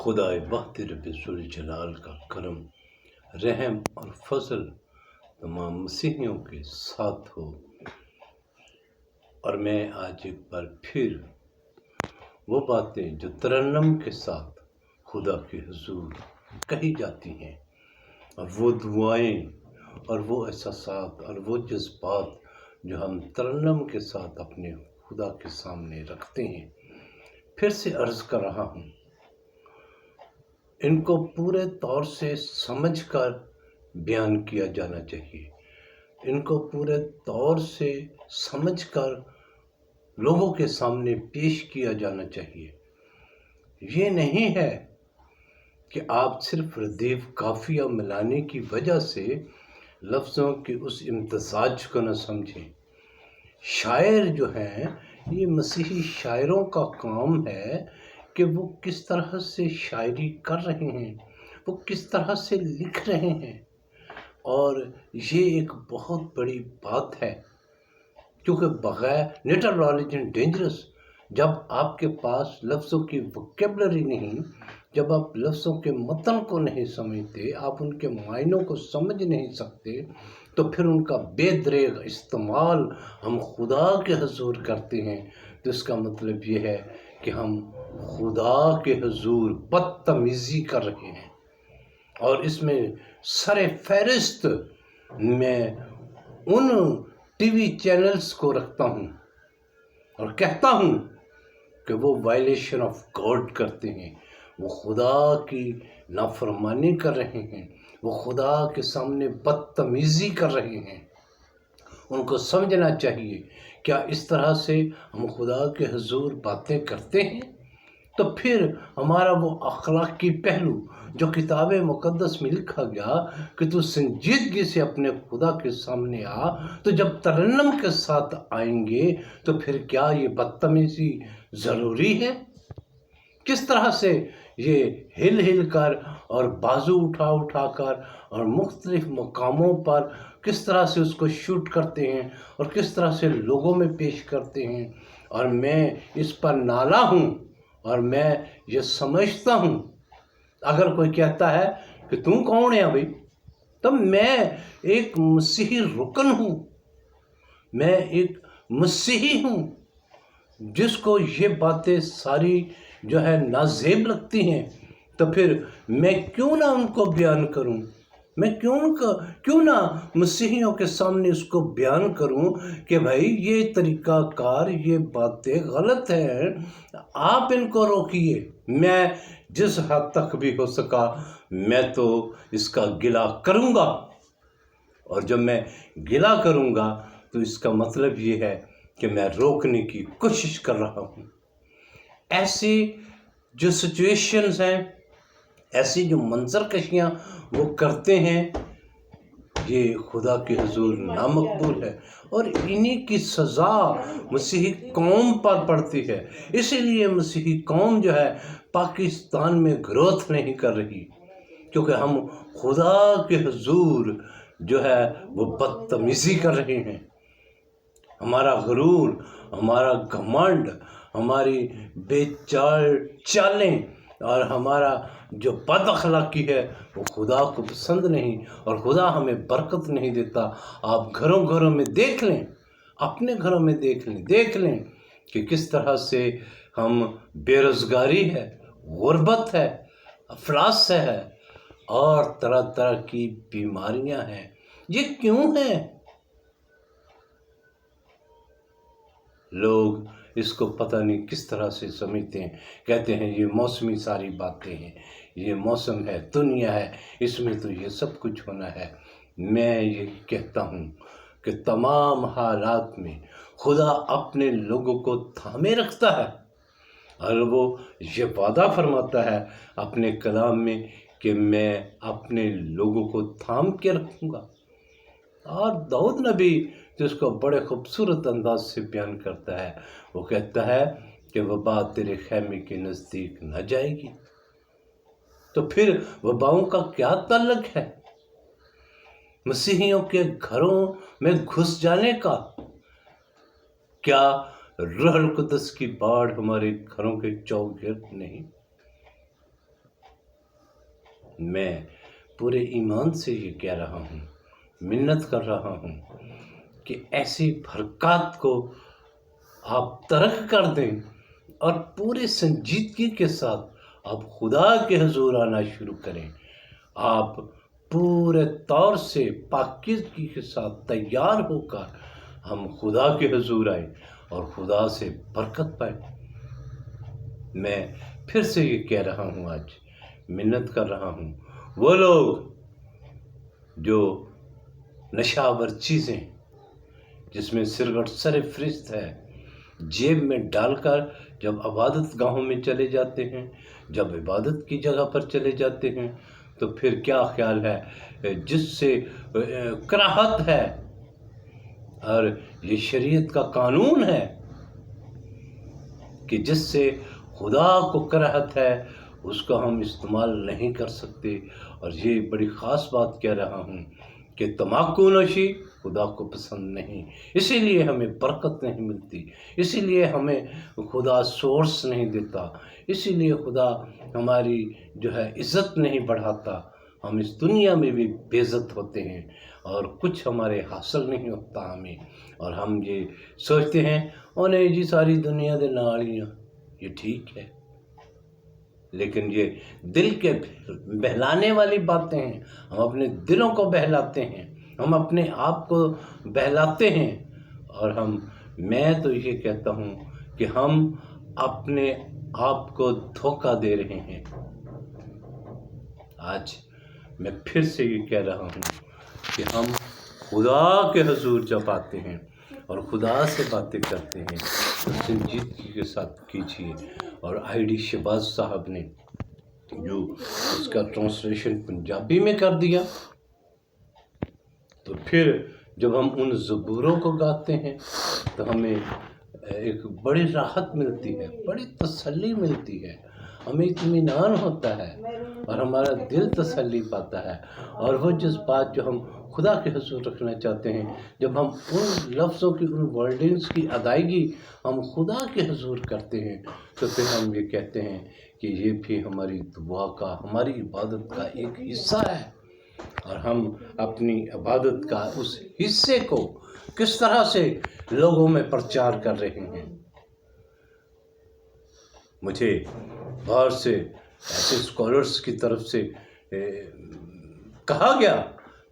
خدائے وحد رب ذوالجلال کا کرم، رحم اور فضل تمام مسیحیوں کے ساتھ ہو۔ اور میں آج ایک بار پھر وہ باتیں جو ترنم کے ساتھ خدا کے حضور کہی جاتی ہیں، اور وہ دعائیں اور وہ احساسات اور وہ جذبات جو ہم ترنم کے ساتھ اپنے خدا کے سامنے رکھتے ہیں، پھر سے عرض کر رہا ہوں، ان کو پورے طور سے سمجھ کر بیان کیا جانا چاہیے، ان کو پورے طور سے سمجھ کر لوگوں کے سامنے پیش کیا جانا چاہیے۔ یہ نہیں ہے کہ آپ صرف ردیف قافیہ ملانے کی وجہ سے لفظوں کے اس امتزاج کو نہ سمجھیں۔ شاعر جو ہیں، یہ مسیحی شاعروں کا کام ہے کہ وہ کس طرح سے شاعری کر رہے ہیں، وہ کس طرح سے لکھ رہے ہیں، اور یہ ایک بہت بڑی بات ہے، کیونکہ بغیر نیٹرالوجن ڈینجرس، جب آپ کے پاس لفظوں کی وکیبلری نہیں، جب آپ لفظوں کے متن کو نہیں سمجھتے، آپ ان کے معنوں کو سمجھ نہیں سکتے، تو پھر ان کا بے دریغ استعمال ہم خدا کے حضور کرتے ہیں، تو اس کا مطلب یہ ہے کہ ہم خدا کے حضور بدتمیزی کر رہے ہیں۔ اور اس میں سر فہرست میں ان ٹی وی چینلز کو رکھتا ہوں اور کہتا ہوں کہ وہ وائلیشن آف گاڈ کرتے ہیں، وہ خدا کی نافرمانی کر رہے ہیں، وہ خدا کے سامنے بدتمیزی کر رہے ہیں۔ ان کو سمجھنا چاہیے، کیا اس طرح سے ہم خدا کے حضور باتیں کرتے ہیں؟ تو پھر ہمارا وہ اخلاقی پہلو جو کتاب مقدس میں لکھا گیا کہ تو سنجیدگی سے اپنے خدا کے سامنے آ، تو جب ترنم کے ساتھ آئیں گے تو پھر کیا یہ بدتمیزی ضروری ہے؟ کس طرح سے یہ ہل ہل کر اور بازو اٹھا اٹھا کر اور مختلف مقاموں پر کس طرح سے اس کو شوٹ کرتے ہیں اور کس طرح سے لوگوں میں پیش کرتے ہیں، اور میں اس پر نالا ہوں اور میں یہ سمجھتا ہوں۔ اگر کوئی کہتا ہے کہ تم کون ہے بھائی، تو میں ایک مسیحی رکن ہوں، میں ایک مسیحی ہوں، جس کو یہ باتیں ساری جو ہے نازیب لگتی ہیں، تو پھر میں کیوں نہ ان کو بیان کروں، میں کیوں نہ مسیحیوں کے سامنے اس کو بیان کروں کہ بھائی یہ طریقہ کار، یہ باتیں غلط ہیں، آپ ان کو روکیے۔ میں جس حد تک بھی ہو سکا میں تو اس کا گلہ کروں گا، اور جب میں گلہ کروں گا تو اس کا مطلب یہ ہے کہ میں روکنے کی کوشش کر رہا ہوں۔ ایسی جو سچویشنز ہیں، ایسی جو منظر کشیاں وہ کرتے ہیں، یہ خدا کے حضور نامقبول ہے، اور انہی کی سزا مسیحی قوم پر پڑتی ہے۔ اسی لیے مسیحی قوم جو ہے پاکستان میں گروتھ نہیں کر رہی، کیونکہ ہم خدا کے حضور جو ہے وہ بدتمیزی کر رہے ہیں۔ ہمارا غرور، ہمارا گھمنڈ، ہماری بے چالیں اور ہمارا جو بد اخلاقی ہے وہ خدا کو پسند نہیں، اور خدا ہمیں برکت نہیں دیتا۔ آپ گھروں گھروں میں دیکھ لیں، اپنے گھروں میں دیکھ لیں کہ کس طرح سے ہم بے روزگاری ہے، غربت ہے، افلاس ہے، اور طرح طرح کی بیماریاں ہیں۔ یہ کیوں ہیں؟ لوگ اس کو پتہ نہیں کس طرح سے سمجھتے ہیں، کہتے ہیں یہ موسمی ساری باتیں ہیں، یہ موسم ہے، دنیا ہے، اس میں تو یہ سب کچھ ہونا ہے۔ میں یہ کہتا ہوں کہ تمام حالات میں خدا اپنے لوگوں کو تھامے رکھتا ہے، اور وہ یہ وعدہ فرماتا ہے اپنے کلام میں کہ میں اپنے لوگوں کو تھام کے رکھوں گا۔ اور داؤد نبی جو اس کو بڑے خوبصورت انداز سے بیان کرتا ہے، وہ کہتا ہے کہ وبا تیرے خیمے کے نزدیک نہ جائے گی۔ تو پھر وباؤں کا کیا تعلق ہے مسیحیوں کے گھروں میں گھس جانے کا؟ کیا روح القدس کی باڑ ہمارے گھروں کے چوگرد نہیں؟ मैं पूरे ईमान से ये कह रहा हूँ, मिन्नत कर रहा हूँ कि ऐसी बरक़ात को आप तर्क कर दें और पूरे संजीदगी के साथ आप खुदा के हुज़ूर आना शुरू करें। आप पूरे तौर से पाकीज़गी के साथ तैयार होकर हम खुदा के हुज़ूर आए और खुदा से बरकत पाए। मैं फिर से ये कह रहा हूँ, आज मिन्नत कर रहा हूँ, वो लोग जो नशावर चीज़ें जिसमें सिरगट सर फ़रिश्त है जेब में डालकर जब इबादत गाहों में चले जाते हैं, जब इबादत की जगह पर चले जाते हैं, तो फिर क्या ख्याल है जिससे कराहत है और ये शरीयत का कानून है कि जिससे खुदा को कराहत है उसका हम इस्तेमाल नहीं कर सकते। और ये बड़ी ख़ास बात कह रहा हूँ कि तम्बाकू नोशी खुदा को पसंद नहीं, इसीलिए हमें बरकत नहीं मिलती, इसीलिए हमें खुदा सोर्स नहीं देता, इसीलिए खुदा हमारी जो है इज़्ज़त नहीं बढ़ाता। हम इस दुनिया में भी बेइज्जत होते हैं और कुछ हमारे हासिल नहीं होता हमें, और हम ये सोचते हैं उन्हें जी सारी दुनिया दे नाल ही आ। ये ठीक है, लेकिन ये दिल के बहलाने वाली बातें हैं। हम अपने दिलों को बहलाते हैं, हम अपने आप को बहलाते हैं, और मैं तो ये कहता हूँ कि हम अपने आप को धोखा दे रहे हैं। आज मैं फिर से ये कह रहा हूँ कि हम खुदा के हुज़ूर जब आते हैं और खुदा से बातें करते हैं तो संजीदगी के साथ कीजिए। और ID शहबाज साहब ने जो इसका ट्रांसलेशन पंजाबी में कर दिया, तो फिर जब हम उन ज़बूरों को गाते हैं तो हमें एक बड़ी राहत मिलती है, बड़ी तसल्ली मिलती है, हमें इत्मीनान होता है और हमारा दिल तसल्ली पाता है। और वो जज्बात जो हम खुदा के हुज़ूर रखना चाहते हैं, जब हम उन लफ्ज़ों की, उन वर्डिंग्स की अदायगी हम खुदा के हुज़ूर करते हैं, तो फिर हम ये कहते हैं कि ये भी हमारी दुआ का, हमारी इबादत का एक हिस्सा है। और हम अपनी इबादत का उस हिस्से को किस तरह से लोगों में प्रचार कर रहे हैं। मुझे बाहर से ऐसे स्कॉलर्स की तरफ से कहा गया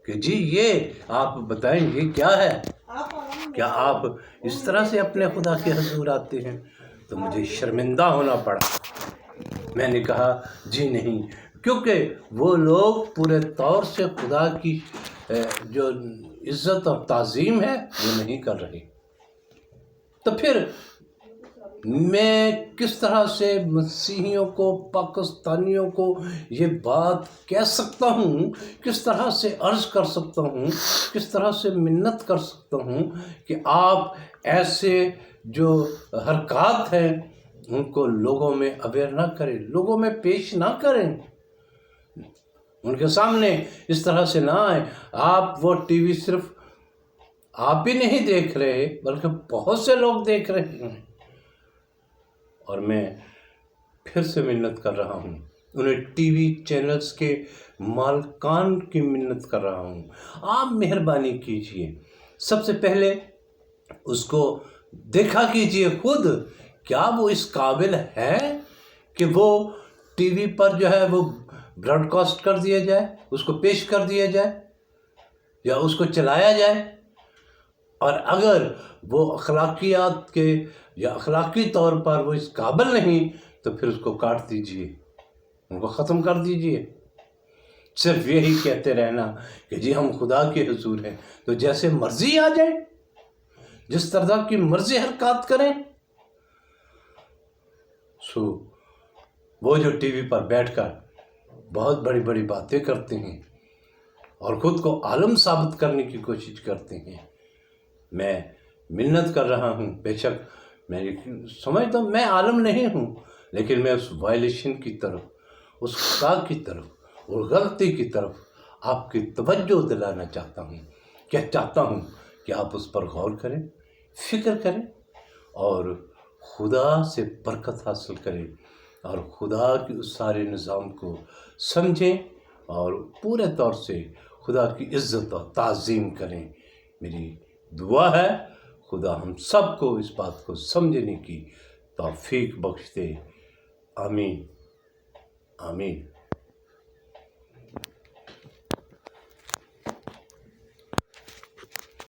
कि जी ये आप बताएं ये क्या है, क्या आप इस तरह से अपने खुदा के हुज़ूर आते हैं? तो मुझे शर्मिंदा होना पड़ा। मैंने कहा जी नहीं, क्योंकि वो लोग पूरे तौर से खुदा की जो इज़्ज़त और ताज़ीम है वो नहीं कर रहे। तो फिर मैं किस तरह से मसीहियों को, पाकिस्तानियों को ये बात कह सकता हूँ, किस तरह से अर्ज़ कर सकता हूँ, किस तरह से मिन्नत कर सकता हूँ कि आप ऐसे जो हरकत हैं उनको लोगों में अवेयर ना करें, लोगों में पेश ना करें, उनके सामने इस तरह से ना आए। आप वो टीवी सिर्फ आप ही नहीं देख रहे बल्कि बहुत से लोग देख रहे हैं। और मैं फिर से मिन्नत कर रहा हूँ, उन्हें टीवी चैनल्स के मालिकान की मिन्नत कर रहा हूँ, आप मेहरबानी कीजिए, सबसे पहले उसको देखा कीजिए खुद, क्या वो इस काबिल है कि वो टीवी पर जो है वो ब्रॉडकास्ट कर दिया जाए, उसको पेश कर दिया जाए या उसको चलाया जाए। और अगर वो अखलाकियात के या अखलाकी तौर पर वो इस काबिल नहीं तो फिर उसको काट दीजिए, उनको ख़त्म कर दीजिए। सिर्फ यही कहते रहना कि जी हम खुदा के हुज़ूर हैं, तो जैसे मर्ज़ी आ जाए, जिस तरह की मर्ज़ी हरकत करें। वो जो टीवी पर बैठकर बहुत बड़ी बड़ी बातें करते हैं और ख़ुद को आलम साबित करने की कोशिश करते हैं, मैं मिन्नत कर रहा हूँ। बेशक मैं समझता हूँ मैं आलम नहीं हूँ, लेकिन मैं उस वायलेशन की तरफ, उस खता की तरफ और गलती की तरफ आपकी तवज्जो दिलाना चाहता हूँ। क्या चाहता हूँ कि आप उस पर गौर करें, फ़िक्र करें और खुदा से बरकत हासिल करें और खुदा के उस सारे निज़ाम को समझें اور پورے طور سے خدا کی عزت اور تعظیم کریں. میری دعا ہے خدا ہم سب کو اس بات کو سمجھنے کی توفیق بخش دے. آمین آمین.